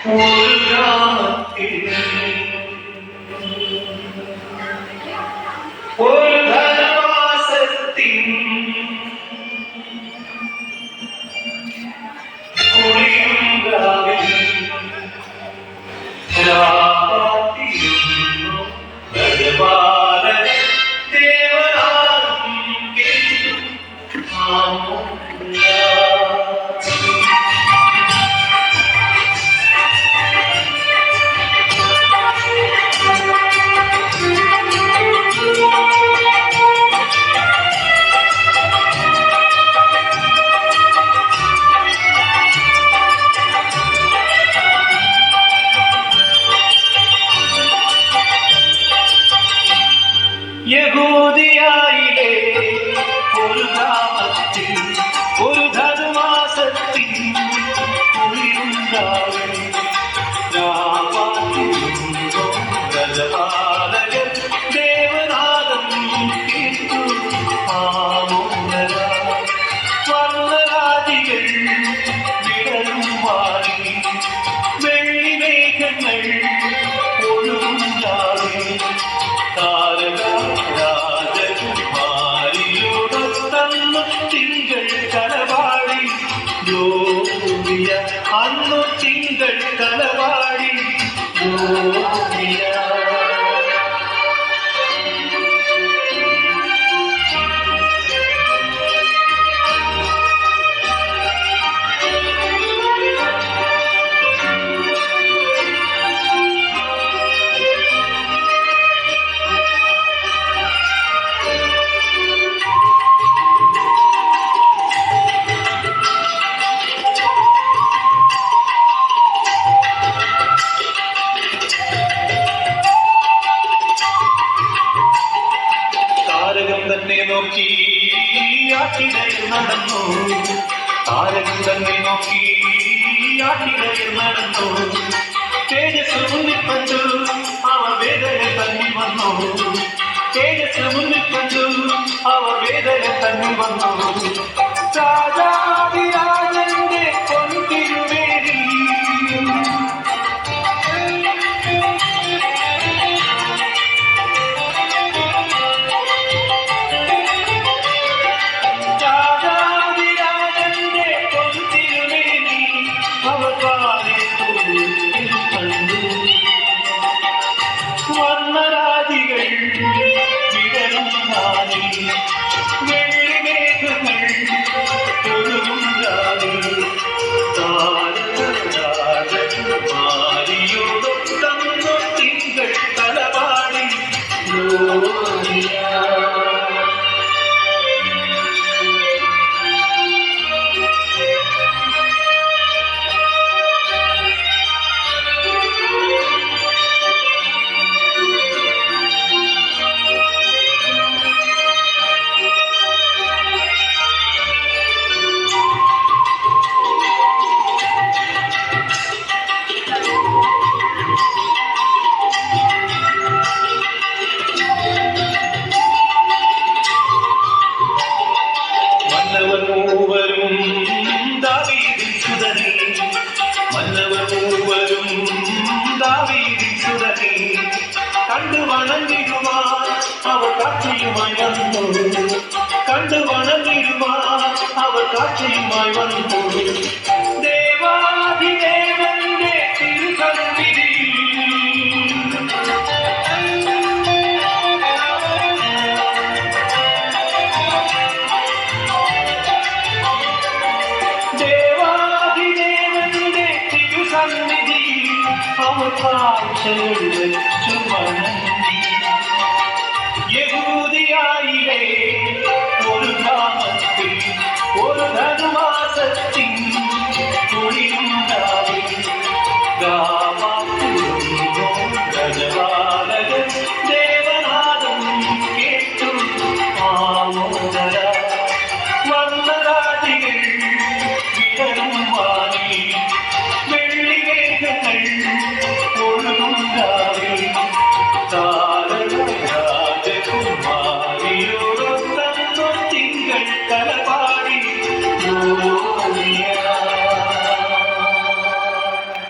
ഒരു ഗ്രാമത്തിൽ ഒരു ധനവാസത്തിൻ കുളിരുങ്കാവിൽ രാപാത്തിരുന്നു ഭഗവാന ദേവനാദം കേട്ടു യഹൂദിയായിലെ ഒരു ഗ്രാമത്തിൽ ഒരു ധനുമാസത്തിൽ കുളിരുങ്കാവിൽ രാപാത്തിരുന്നു ഗജപാലകൻ ദേവനാദം കേട്ടു ആമോദര വർണ്ണരാജികൾ വിടരും വാരി വെള്ളിമേഘങ്ങൾ ഒഴുകുണ്ടാവേ തിങ്കൾ കളവാടി യോഗ്യ അന്നു തിങ്കൾ കളവാടി യോഗ്യ തന്നെ നോക്കി ആട്ടിടയിൽ നടന്നു താരകം തന്നെ നോക്കി ആട്ടിടയിൽ നടന്നു തേജസ് മുന്നിൽ കണ്ടു അവർ വേദന തന്നെ വന്നു തേജസ് മുന്നിൽ കണ്ടു അവർ വേദന തന്നെ വന്നു രാജാതിരാജന്റെ പൊൻതിരുവേദി വർണ്ണരാജികൾ വിടരും നാളി വെള്ളിമേഘങ്ങൾ ഒഴുകുണ്ടാവേ താരമാരിയോടൊത്തന്നു തിങ്കൾ കളവാടി യോഗ്യ കണ്ടു വണങ്ങിടുവാൻ അവർ കാഴ്ചയുമായി വന്നു കണ്ടു വണങ്ങിടുവാൻ അവർ കാഴ്ചയുമായി വന്നു ദേവാധിദേവന്റെ തിരുസന്നിധി ദേവാധിദേവന്റെ തിരുസന്നിധി അവർ കാഴ്ചകൾ വെച്ചു വണങ്ങി യഹൂദിയായിലെ ഒരു ഗ്രാമത്തിൽ ഒരു ധനുമാസത്തിൽ